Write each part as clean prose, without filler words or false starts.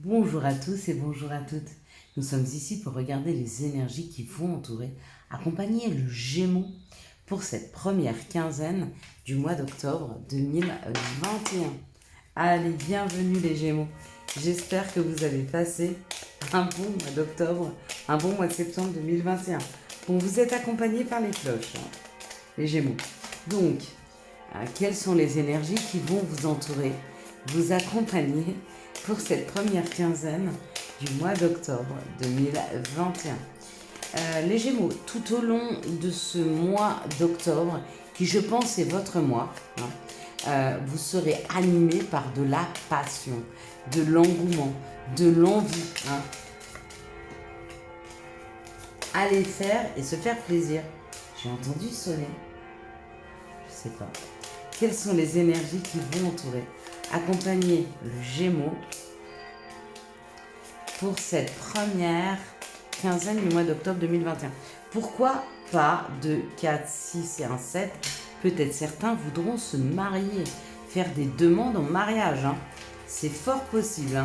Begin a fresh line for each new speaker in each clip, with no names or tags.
Bonjour à tous et bonjour à toutes. Nous sommes ici pour regarder les énergies qui vont entourer, accompagner le Gémeaux pour cette première quinzaine du mois d'octobre 2021. Allez, bienvenue les Gémeaux. J'espère que vous avez passé un bon mois d'octobre, un bon mois de septembre 2021. Bon, vous êtes accompagnés par les cloches, les Gémeaux. Donc, quelles sont les énergies qui vont vous entourer, vous accompagner pour cette première quinzaine du mois d'octobre 2021. Les Gémeaux, tout au long de ce mois d'octobre, qui je pense est votre mois, vous serez animés par de la passion, de l'engouement, de l'envie. Aller faire et se faire plaisir. J'ai entendu sonner. Je sais pas. Quelles sont les énergies qui vont entourer, accompagner le Gémeaux pour cette première quinzaine du mois d'octobre 2021. Pourquoi pas de 4, 6 et un 7? Peut-être certains voudront se marier, faire des demandes en mariage. C'est fort possible.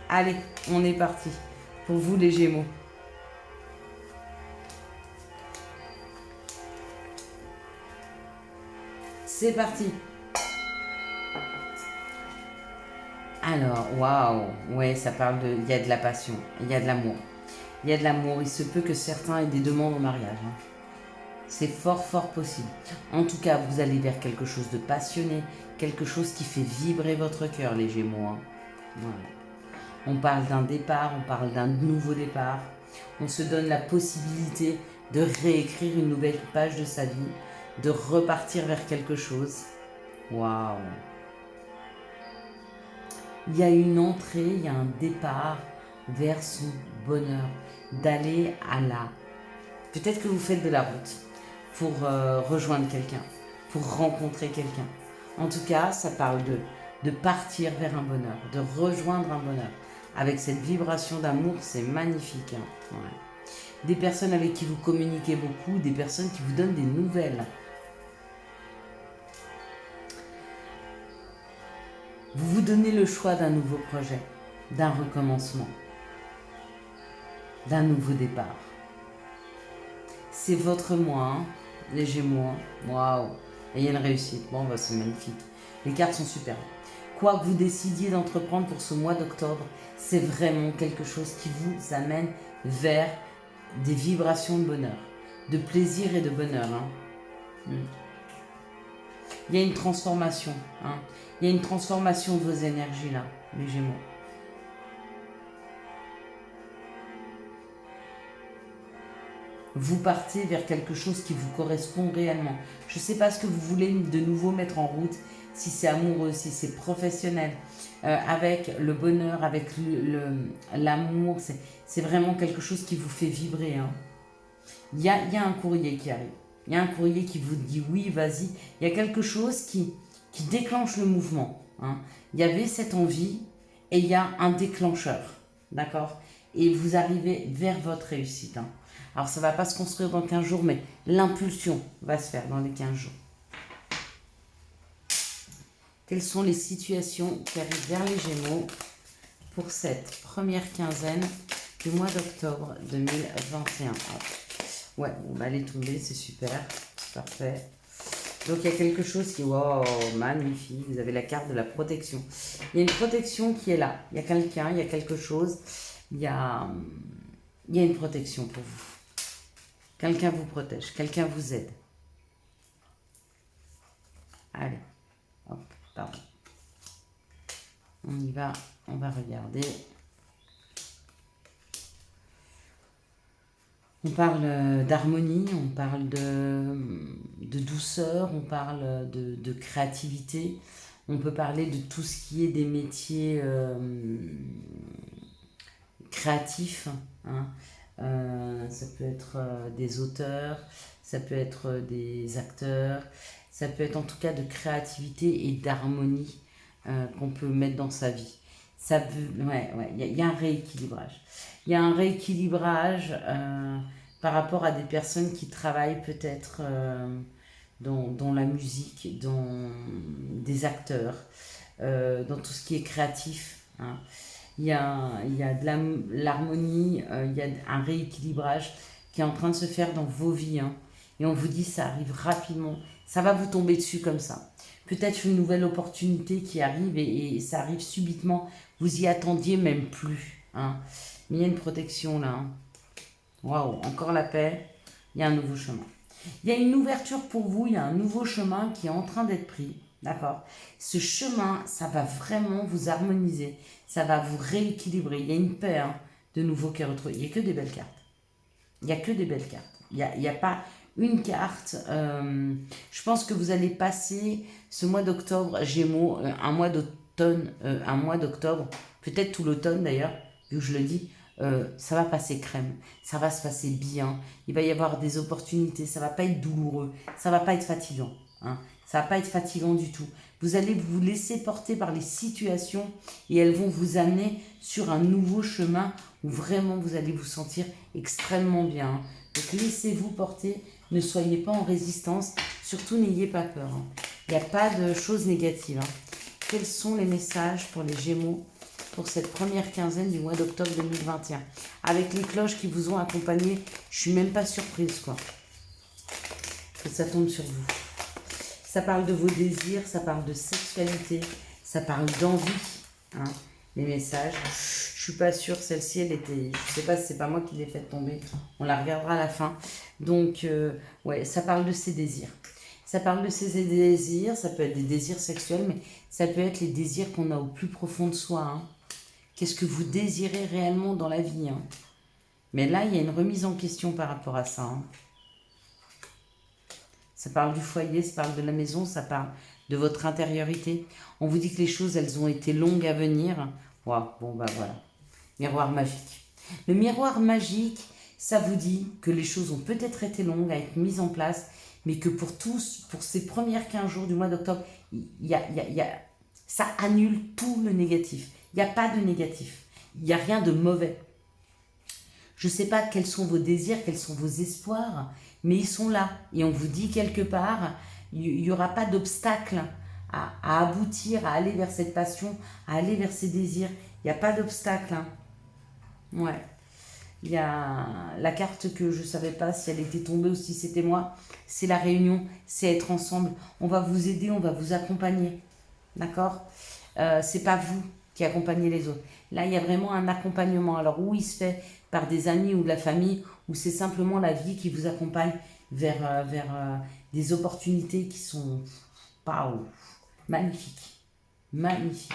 Allez, on est parti. Pour vous les Gémeaux. C'est parti. Alors, waouh, ouais, ça parle de... Il y a de la passion, il y a de l'amour. Il y a de l'amour, il se peut que certains aient des demandes en mariage. C'est fort, fort possible. En tout cas, vous allez vers quelque chose de passionné, quelque chose qui fait vibrer votre cœur, les Gémeaux. Voilà. On parle d'un départ, on parle d'un nouveau départ. On se donne la possibilité de réécrire une nouvelle page de sa vie, de repartir vers quelque chose. Waouh! Il y a une entrée, il y a un départ vers son bonheur, d'aller à la... Peut-être que vous faites de la route pour rejoindre quelqu'un, pour rencontrer quelqu'un. En tout cas, ça parle de partir vers un bonheur, de rejoindre un bonheur. Avec cette vibration d'amour, c'est magnifique. Ouais. Des personnes avec qui vous communiquez beaucoup, des personnes qui vous donnent des nouvelles. Vous vous donnez le choix d'un nouveau projet, d'un recommencement, d'un nouveau départ. C'est votre mois, les Gémeaux. Waouh! Et il y a une réussite. Bon, bah, c'est magnifique. Les cartes sont superbes. Quoi que vous décidiez d'entreprendre pour ce mois d'octobre, c'est vraiment quelque chose qui vous amène vers des vibrations de bonheur, de plaisir et de bonheur. Il y a une transformation. Il y a une transformation de vos énergies là, les Gémeaux. Vous partez vers quelque chose qui vous correspond réellement. Je ne sais pas ce que vous voulez de nouveau mettre en route, si c'est amoureux, si c'est professionnel, avec le bonheur, avec l'amour. C'est vraiment quelque chose qui vous fait vibrer. Il y a un courrier qui arrive. Il y a un courrier qui vous dit oui, vas-y. Il y a quelque chose qui déclenche le mouvement. Il y avait cette envie et il y a un déclencheur. D'accord? Et vous arrivez vers votre réussite. Alors ça ne va pas se construire dans 15 jours, mais l'impulsion va se faire dans les 15 jours. Quelles sont les situations qui arrivent vers les Gémeaux pour cette première quinzaine du mois d'octobre 2021? Ouais, on va aller tomber, c'est super, c'est parfait. Donc il y a quelque chose qui, wow, magnifique, vous avez la carte de la protection. Il y a une protection qui est là, il y a quelqu'un, il y a quelque chose, il y a une protection pour vous. Quelqu'un vous protège, quelqu'un vous aide. Allez, hop, pardon. On y va, on va regarder. On parle d'harmonie, on parle de douceur, on parle de créativité. On peut parler de tout ce qui est des métiers créatifs. Ça peut être des auteurs, ça peut être des acteurs, ça peut être en tout cas de créativité et d'harmonie qu'on peut mettre dans sa vie. Il y a un rééquilibrage. Il y a un rééquilibrage par rapport à des personnes qui travaillent peut-être dans la musique, dans des acteurs, dans tout ce qui est créatif. il y a de l'harmonie, il y a un rééquilibrage qui est en train de se faire dans vos vies. Hein. Et on vous dit, ça arrive rapidement. Ça va vous tomber dessus comme ça. Peut-être une nouvelle opportunité qui arrive et ça arrive subitement. Vous y attendiez même plus. Hein. Mais il y a une protection là. Hein. Waouh, encore la paix. Il y a un nouveau chemin. Il y a une ouverture pour vous, il y a un nouveau chemin qui est en train d'être pris. D'accord. Ce chemin, ça va vraiment vous harmoniser. Ça va vous rééquilibrer. Il y a une paix hein, de nouveau qui est retrouvée. Il n'y a que des belles cartes. Il n'y a que des belles cartes. Il n'y a pas une carte. Je pense que vous allez passer ce mois d'octobre, Gémeaux, un mois d'automne, un mois d'octobre, peut-être tout l'automne d'ailleurs, vu que je le dis, ça va passer crème, ça va se passer bien, il va y avoir des opportunités, ça va pas être douloureux, ça va pas être fatigant, hein, ça va pas être fatigant du tout. Vous allez vous laisser porter par les situations et elles vont vous amener sur un nouveau chemin où vraiment vous allez vous sentir extrêmement bien. Hein. Donc laissez-vous porter, ne soyez pas en résistance, surtout n'ayez pas peur. Hein. Il n'y a pas de choses négatives. Hein. Quels sont les messages pour les Gémeaux pour cette première quinzaine du mois d'octobre 2021 avec les cloches qui vous ont accompagné, je suis même pas surprise quoi. Que ça tombe sur vous. Ça parle de vos désirs, ça parle de sexualité, ça parle d'envie. Hein, les messages. Je suis pas sûre, celle-ci, elle était... Je sais pas si c'est pas moi qui l'ai fait tomber. On la regardera à la fin. Donc, ouais, ça parle de ses désirs. Ça parle de ses désirs, ça peut être des désirs sexuels, mais ça peut être les désirs qu'on a au plus profond de soi. Hein. Qu'est-ce que vous désirez réellement dans la vie hein. Mais là, il y a une remise en question par rapport à ça. Hein. Ça parle du foyer, ça parle de la maison, ça parle de votre intériorité. On vous dit que les choses, elles ont été longues à venir. Wow, bon, bah voilà. Miroir magique. Le miroir magique, ça vous dit que les choses ont peut-être été longues à être mises en place, mais que pour tous, pour ces premières 15 jours du mois d'octobre, ça annule tout le négatif. Il n'y a pas de négatif. Il n'y a rien de mauvais. Je ne sais pas quels sont vos désirs, quels sont vos espoirs, mais ils sont là. Et on vous dit quelque part, il n'y aura pas d'obstacle à aboutir, à aller vers cette passion, à aller vers ces désirs. Il n'y a pas d'obstacle. Hein. Ouais. Il y a la carte que je ne savais pas si elle était tombée ou si c'était moi. C'est la réunion, c'est être ensemble. On va vous aider, on va vous accompagner. D'accord c'est pas vous qui accompagnez les autres. Là, il y a vraiment un accompagnement. Alors, où il se fait par des amis ou de la famille, ou c'est simplement la vie qui vous accompagne vers des opportunités qui sont waouh, magnifiques. Magnifiques.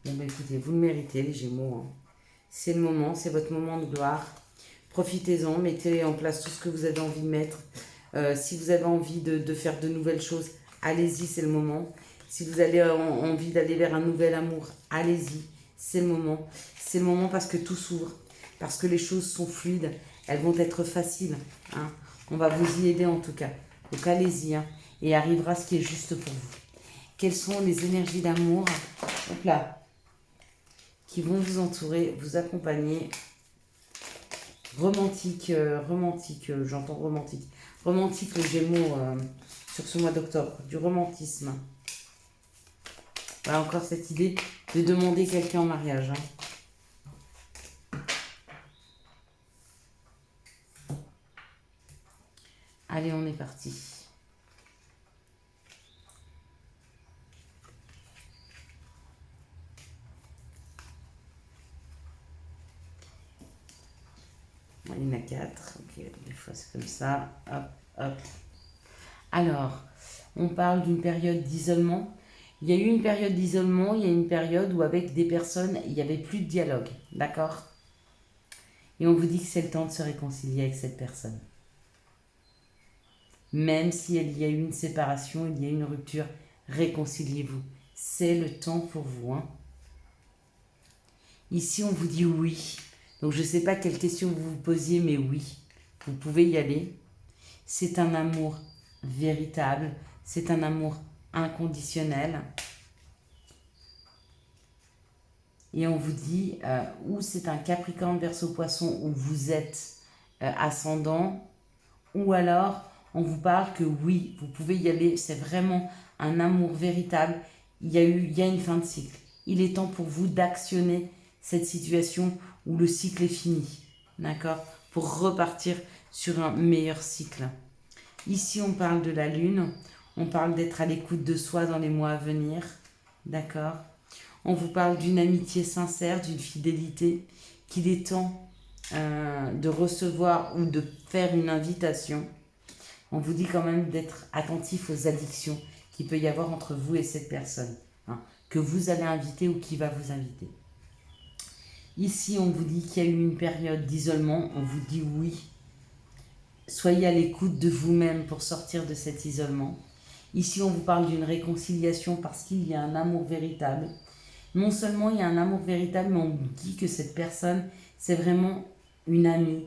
Bien, bah, écoutez, vous le méritez, les Gémeaux. Hein. C'est le moment, c'est votre moment de gloire. Profitez-en, mettez en place tout ce que vous avez envie de mettre. Si vous avez envie de faire de nouvelles choses, allez-y, c'est le moment. Si vous avez envie d'aller vers un nouvel amour, allez-y, c'est le moment. C'est le moment parce que tout s'ouvre, parce que les choses sont fluides, elles vont être faciles. Hein. On va vous y aider en tout cas. Donc allez-y, hein, et arrivera ce qui est juste pour vous. Quelles sont les énergies d'amour qui vont vous entourer, vous accompagner. Romantique, j'entends romantique. Romantique, le Gémeaux sur ce mois d'octobre, du romantisme. Voilà encore cette idée de demander quelqu'un en mariage. Hein. Allez, on est parti. Il y en a 4. Ok, des fois c'est comme ça. Hop, hop. Alors, on parle d'une période d'isolement. Il y a eu une période d'isolement, il y a une période où avec des personnes, il n'y avait plus de dialogue. D'accord? Et on vous dit que c'est le temps de se réconcilier avec cette personne. Même si il y a eu une séparation, il y a eu une rupture, réconciliez-vous. C'est le temps pour vous. Hein. Ici, on vous dit oui. Donc, je ne sais pas quelle question vous vous posiez, mais oui, vous pouvez y aller. C'est un amour véritable, c'est un amour inconditionnel. Et on vous dit, ou c'est un Capricorne, Verseau, Poisson, où vous êtes ascendant, ou alors on vous parle que oui, vous pouvez y aller, c'est vraiment un amour véritable. Il y a une fin de cycle. il est temps pour vous d'actionner cette situation où le cycle est fini, d'accord? Pour repartir sur un meilleur cycle. Ici, on parle de la lune, on parle d'être à l'écoute de soi dans les mois à venir, d'accord? On vous parle d'une amitié sincère, d'une fidélité, qu'il est temps de recevoir ou de faire une invitation. On vous dit quand même d'être attentif aux addictions qu'il peut y avoir entre vous et cette personne, hein, que vous allez inviter ou qui va vous inviter. Ici, on vous dit qu'il y a eu une période d'isolement, on vous dit oui. Soyez à l'écoute de vous-même pour sortir de cet isolement. Ici, on vous parle d'une réconciliation parce qu'il y a un amour véritable. Non seulement il y a un amour véritable, mais on vous dit que cette personne, c'est vraiment une amie,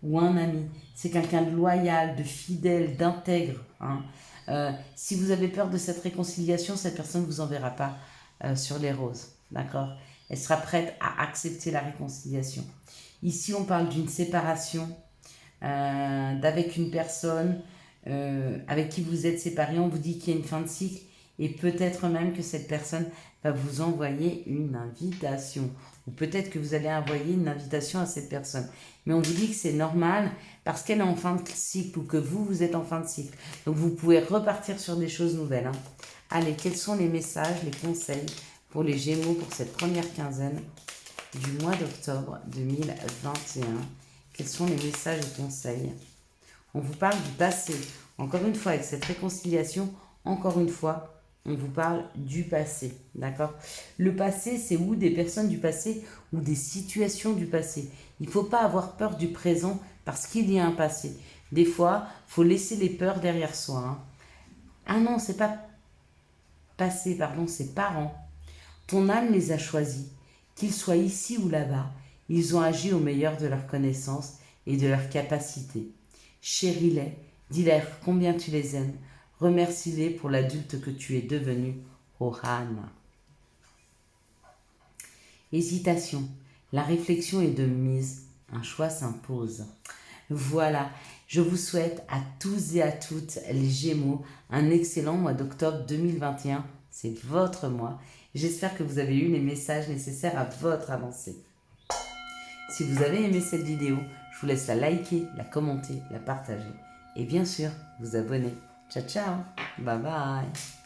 ou un ami. C'est quelqu'un de loyal, de fidèle, d'intègre, hein. Si vous avez peur de cette réconciliation, cette personne ne vous enverra pas sur les roses, d'accord? Elle sera prête à accepter la réconciliation. Ici, on parle d'une séparation d'avec une personne avec qui vous êtes séparés. On vous dit qu'il y a une fin de cycle et peut-être même que cette personne va vous envoyer une invitation. Ou peut-être que vous allez envoyer une invitation à cette personne. Mais on vous dit que c'est normal parce qu'elle est en fin de cycle ou que vous êtes en fin de cycle. Donc vous pouvez repartir sur des choses nouvelles, hein. Allez, quels sont les messages, les conseils pour les Gémeaux pour cette première quinzaine du mois d'octobre 2021? Quels sont les messages et conseils? On vous parle du passé. Encore une fois, avec cette réconciliation, encore une fois, on vous parle du passé, d'accord? Le passé, c'est ou des personnes du passé ou des situations du passé. Il ne faut pas avoir peur du présent parce qu'il y a un passé. Des fois, il faut laisser les peurs derrière soi, hein. Ah non, c'est pas passé, pardon, c'est parents. Ton âme les a choisis. Qu'ils soient ici ou là-bas, ils ont agi au meilleur de leurs connaissances et de leurs capacités. Chéris-les, dis-leur combien tu les aimes, remercie-les pour l'adulte que tu es devenu, Rohan. Hésitation, la réflexion est de mise, un choix s'impose. Voilà, je vous souhaite à tous et à toutes les Gémeaux un excellent mois d'octobre 2021. C'est votre mois. J'espère que vous avez eu les messages nécessaires à votre avancée. Si vous avez aimé cette vidéo, je vous laisse la liker, la commenter, la partager et bien sûr vous abonner. Ciao ciao, bye bye.